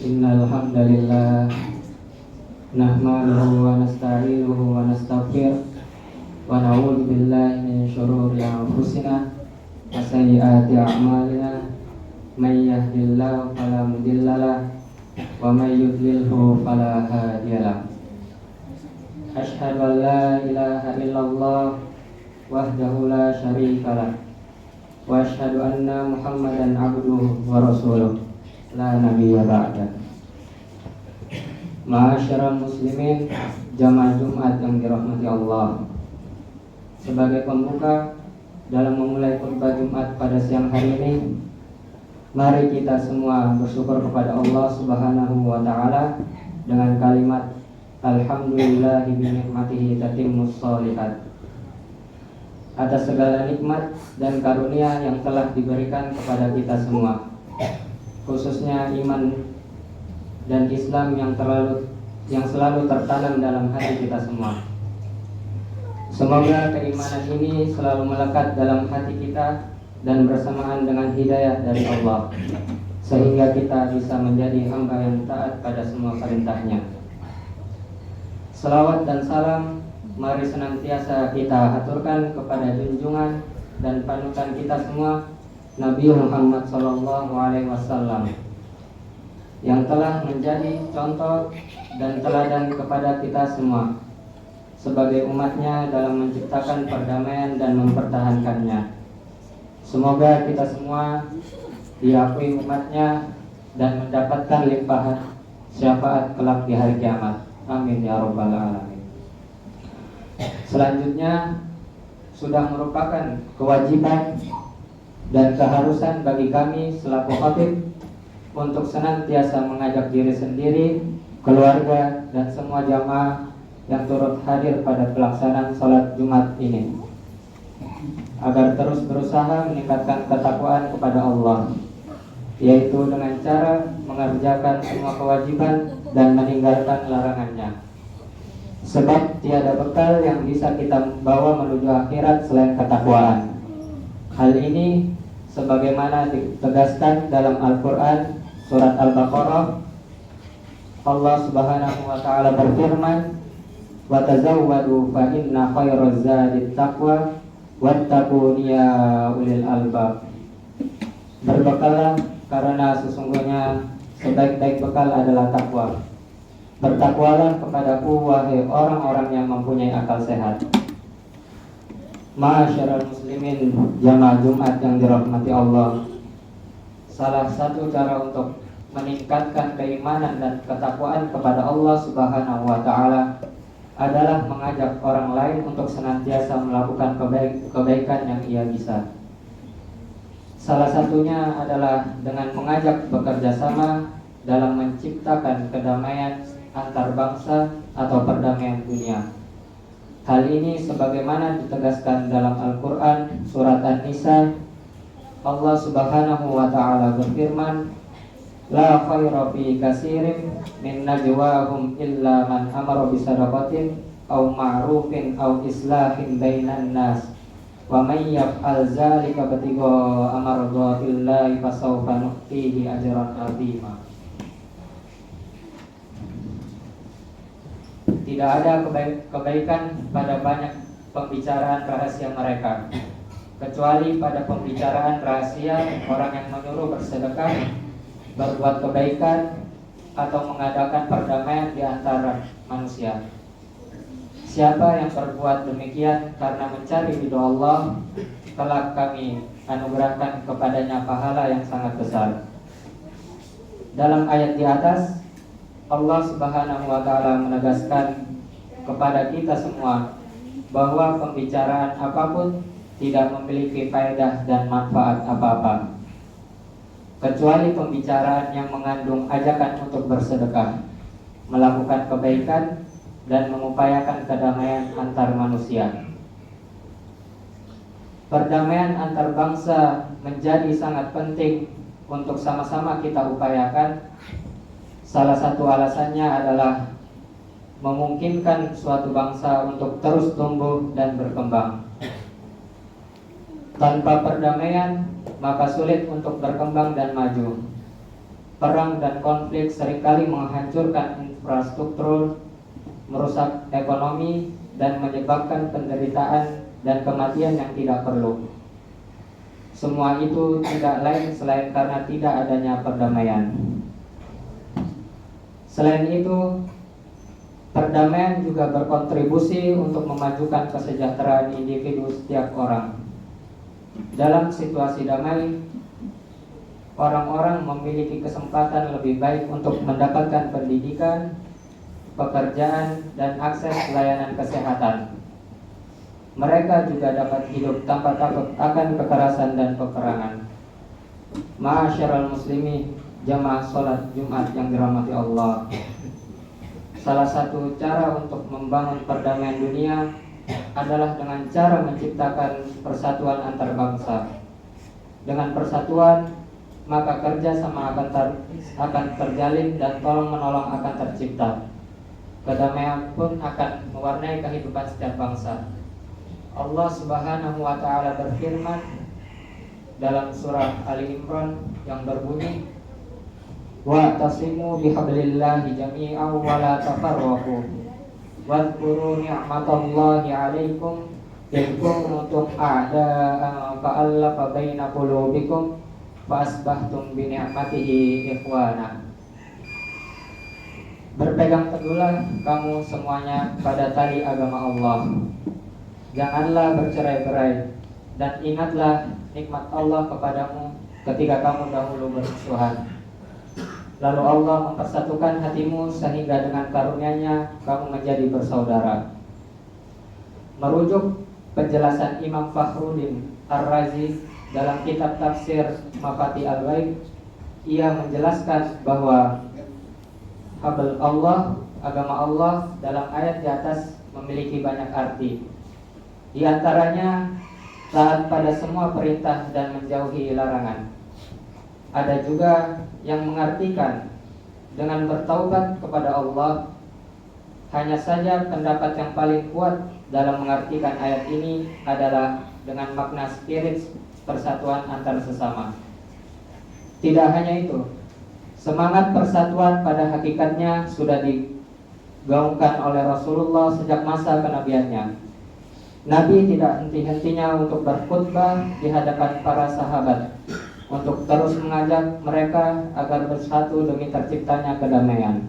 Innal hamdalillah nahmaduhu wa nasta'inuhu wa nastaghfiruh wa na'udzu billahi min shururi anfusina wa sayyiati a'malina may yahdihillahu fala mudhillalah wa may yudlilhu fala hadiyalah. Asyhadu an la ilaha illallah wahdahu la syarikalah wa asyhadu anna Muhammadan abduhu wa rasuluh la nabiyya ba'da. Ma'asyiral muslimin, jamaah Jumat yang dirahmati Allah. Sebagai pembuka dalam memulai khutbah Jumat pada siang hari ini, mari kita semua bersyukur kepada Allah Subhanahu wa taala dengan kalimat alhamdulillahi bi ni'matihi tatimmus shalihat. Atas segala nikmat dan karunia yang telah diberikan kepada kita semua, khususnya iman dan Islam yang selalu tertanam dalam hati kita semua. Semoga keimanan ini selalu melekat dalam hati kita dan bersamaan dengan hidayah dari Allah, sehingga kita bisa menjadi hamba yang taat pada semua perintahnya. Selawat dan salam mari senantiasa kita haturkan kepada junjungan dan panutan kita semua, Nabi Muhammad SAW, yang telah menjadi contoh dan teladan kepada kita semua, sebagai umatnya dalam menciptakan perdamaian dan mempertahankannya. Semoga kita semua diakui umatnya dan mendapatkan limpahan syafaat kelak di hari kiamat. Amin ya rabbal alamin. Selanjutnya, sudah merupakan kewajiban dan keharusan bagi kami selaku khatib untuk senantiasa mengajak diri sendiri, keluarga, dan semua jamaah yang turut hadir pada pelaksanaan sholat Jumat ini agar terus berusaha meningkatkan ketakwaan kepada Allah, yaitu dengan cara mengerjakan semua kewajiban dan meninggalkan larangannya. Sebab tiada bekal yang bisa kita bawa menuju akhirat selain ketakwaan. Hal ini sebagaimana ditegaskan dalam Al-Quran surat Al-Baqarah. Allah Subhanahu wa taala berfirman, "Wa tazawwadu fa inna khairaz zadit taqwa wattaquni ya ulil albab." Berbekallah karena sesungguhnya sebaik-baik bekal adalah takwa. Bertakwalah kepadaku wahai orang-orang yang mempunyai akal sehat. Ma'asyiral muslimin, jamaah Jumat yang dirahmati Allah. Salah satu cara untuk meningkatkan keimanan dan ketakwaan kepada Allah Subhanahu wa taala adalah mengajak orang lain untuk senantiasa melakukan kebaikan yang ia bisa. Salah satunya adalah dengan mengajak bekerja sama dalam menciptakan kedamaian antar bangsa atau perdamaian dunia. Hal ini sebagaimana ditegaskan dalam Al-Quran surat An-Nisa. Allah Subhanahu wa ta'ala berfirman, "La khaira fi katsirin min najwahum illa man amara bisadaqatin aw ma'rufin aw islahin bainan nas wa may yaf'al dzalika batigha amradatillahi fasawfa nu'tihi ajran 'azima." Tidak ada kebaikan pada banyak pembicaraan rahasia mereka, kecuali pada pembicaraan rahasia orang yang menyuruh bersedekah, berbuat kebaikan, atau mengadakan perdamaian di antara manusia. Siapa yang berbuat demikian karena mencari ridho Allah, telah kami anugerahkan kepadanya pahala yang sangat besar. Dalam ayat di atas, Allah Subhanahu wa ta'ala menegaskan kepada kita semua bahwa pembicaraan apapun tidak memiliki faedah dan manfaat apa-apa, kecuali pembicaraan yang mengandung ajakan untuk bersedekah, melakukan kebaikan, dan mengupayakan kedamaian antar manusia. Perdamaian antar bangsa menjadi sangat penting untuk sama-sama kita upayakan. Salah satu alasannya adalah memungkinkan suatu bangsa untuk terus tumbuh dan berkembang. Tanpa perdamaian, maka sulit untuk berkembang dan maju. Perang dan konflik seringkali menghancurkan infrastruktur, merusak ekonomi, dan menyebabkan penderitaan dan kematian yang tidak perlu. Semua itu tidak lain selain karena tidak adanya perdamaian. Selain itu, perdamaian juga berkontribusi untuk memajukan kesejahteraan individu setiap orang. Dalam situasi damai, orang-orang memiliki kesempatan lebih baik untuk mendapatkan pendidikan, pekerjaan, dan akses layanan kesehatan. Mereka juga dapat hidup tanpa takut akan kekerasan dan peperangan. Ma'asyiral muslimin, jamaah sholat Jumat yang dirahmati Allah. Salah satu cara untuk membangun perdamaian dunia adalah dengan cara menciptakan persatuan antar bangsa. Dengan persatuan, maka kerjasama akan terjalin dan tolong-menolong akan tercipta. Kedamaian pun akan mewarnai kehidupan setiap bangsa. Allah Subhanahu wa ta'ala berfirman dalam surah Ali Imran yang berbunyi, "Wa'tasimu bihablillahi jami'an wa la tafarraqu wadhkuru ni'matallahi 'alaikum id kuntum a'da'an fa'alafa baina qulubikum fa asbahtum bi ni'matihi ikhwana." Berpegang teguhlah kamu semuanya pada tali agama Allah. Janganlah bercerai-berai, dan ingatlah nikmat Allah kepadamu ketika kamu dahulu bermusuhan. Lalu Allah mempersatukan hatimu sehingga dengan karunia-Nya kamu menjadi bersaudara. Merujuk penjelasan Imam Fakhruddin Ar-Razi dalam kitab tafsir Mafati Al-Ghaib, ia menjelaskan bahwa habl Allah, agama Allah dalam ayat di atas memiliki banyak arti. Di antaranya taat pada semua perintah dan menjauhi larangan. Ada juga yang mengartikan dengan bertaubat kepada Allah. Hanya saja pendapat yang paling kuat dalam mengartikan ayat ini adalah dengan makna spirit persatuan antar sesama. Tidak hanya itu, semangat persatuan pada hakikatnya sudah digaungkan oleh Rasulullah sejak masa kenabiannya. Nabi tidak henti-hentinya untuk berkhutbah di hadapan para sahabat, untuk terus mengajak mereka agar bersatu demi terciptanya kedamaian.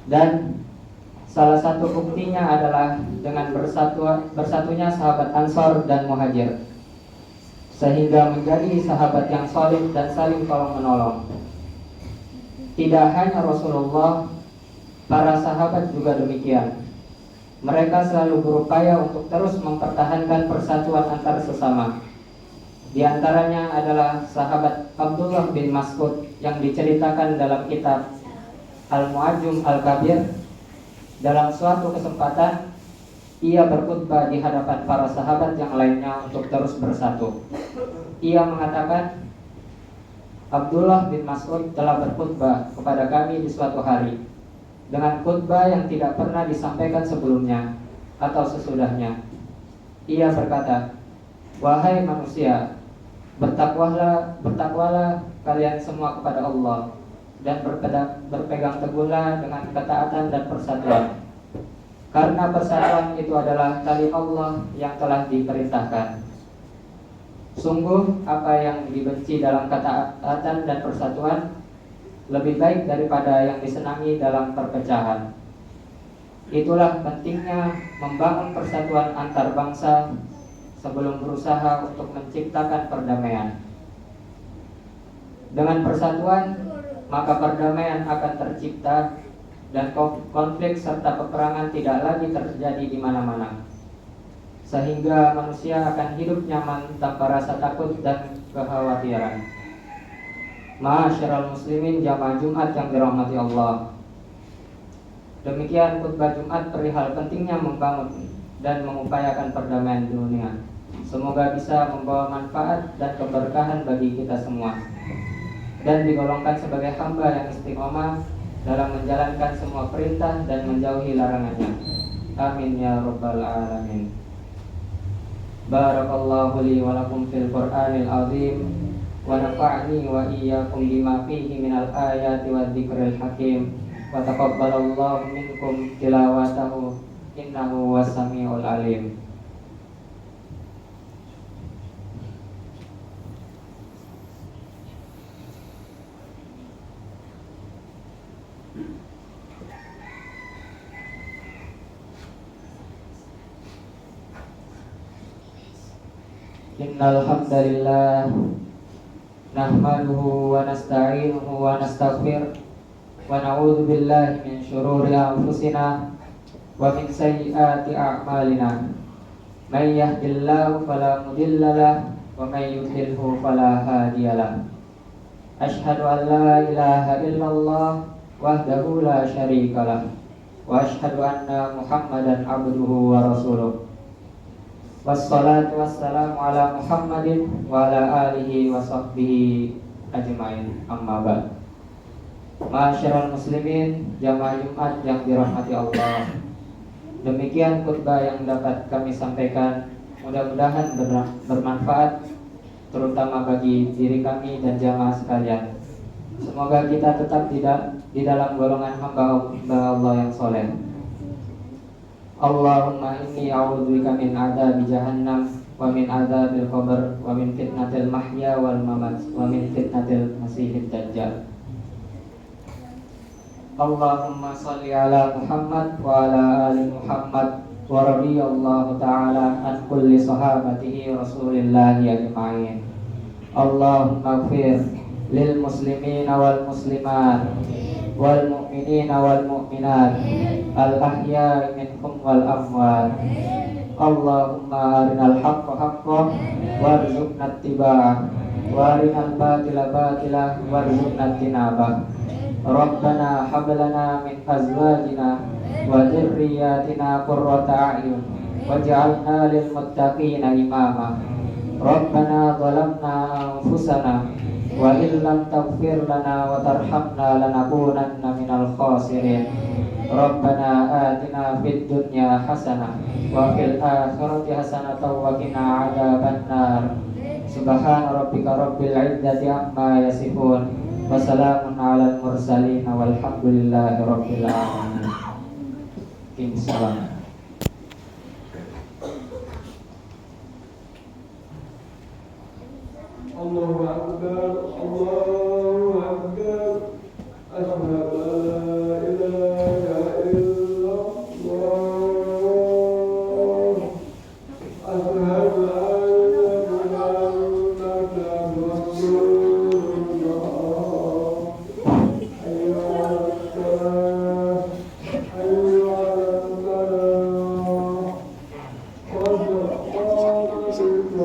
Dan salah satu buktinya adalah dengan bersatunya sahabat Ansor dan Muhajir, sehingga menjadi sahabat yang solid dan saling tolong-menolong. Tidak hanya Rasulullah, para sahabat juga demikian. Mereka selalu berupaya untuk terus mempertahankan persatuan antar sesama. Di antaranya adalah sahabat Abdullah bin Mas'ud yang diceritakan dalam kitab Al-Mu'ajjam Al-Kabir. Dalam suatu kesempatan, ia berkhutbah di hadapan para sahabat yang lainnya untuk terus bersatu. Ia mengatakan, Abdullah bin Mas'ud telah berkhutbah kepada kami di suatu hari dengan khutbah yang tidak pernah disampaikan sebelumnya atau sesudahnya. Ia berkata, wahai manusia, bertakwalah kalian semua kepada Allah, dan berpegang teguhlah dengan ketaatan dan persatuan, karena persatuan itu adalah tali Allah yang telah diperintahkan. Sungguh apa yang dibenci dalam ketaatan dan persatuan lebih baik daripada yang disenangi dalam perpecahan. Itulah pentingnya membangun persatuan antar bangsa sebelum berusaha untuk menciptakan perdamaian. Dengan persatuan, maka perdamaian akan tercipta dan konflik serta peperangan tidak lagi terjadi di mana-mana, sehingga manusia akan hidup nyaman tanpa rasa takut dan kekhawatiran. Ma'asyiral muslimin jamaah Jumat yang dirahmati Allah. Demikian khutbah Jumat perihal pentingnya membangun dan mengupayakan perdamaian dunia. Semoga bisa membawa manfaat dan keberkahan bagi kita semua, dan digolongkan sebagai hamba yang istiqomah dalam menjalankan semua perintah dan menjauhi larangannya. Amin ya rabbal alamin. Barakallahu li wa lakum fil Qur'anil azim, wa nafa'ni wa iyyakum bima fihi minal ayati wa dzikril hakim, wa taqabbalallahu minkum tilawatahu innahu was-sami'ul alim. Innal hamdalillah nahmaduhu wa nasta'inuhu wa nastaghfir wa na'udzu billahi min shururi anfusina wa min sayyiati a'malina. May yahdihillahu fala mudilla lahu wa may yudlilhu fala hadiya lahu. Asyhadu an la ilaha illallah wahdahu la syarika lahu wa asyhadu anna Muhammadan abduhu wa rasuluh. Wassalatu wassalamu ala Muhammadin wa ala alihi wa sahbihi ajmain, amma ba'd. Ma'asyiral muslimin jamaah Jumat yang dirahmati Allah. Demikian khutbah yang dapat kami sampaikan. Mudah-mudahan bermanfaat, terutama bagi diri kami dan jamaah sekalian. Semoga kita tetap di dalam golongan hamba Allah yang soleh. Allahumma inni a'udzubika min adzabi jahannam wa min adzabil qabr wa min fitnatil mahya wal mamat wa min fitnatil masiihid dajjal. Allahumma sholli ala Muhammad wa ala ali Muhammad wa radhiyallahu ta'ala an kulli sahabatihi Rasulillahi ajma'in. Allahumma ighfir lil muslimina wal muslimat wal mu'minina wal mu'minat al ahya'i minhum wal amwat. Allahumma arinal haqqa haqqan warzuqna ittiba'ah wa arinal batila batila warzuqna ijtinabah. Rabbana hab lana min azwajina wa dzurriyyatina qurrata a'yun waj'alna lil muttaqina imama. Rabbana zalamna anfusana wa illam taghfir lana wa tarhamna lanakunanna minal khasirin. Rabbana atina fid dunya hasanah wa fil akhirati hasanatan wa qina adzabannar. Subhana rabbika rabbil izzati amma yasifun. Wassalamun alal mursalin walhamdulillahi rabbil alamin. Insyaallah. Allah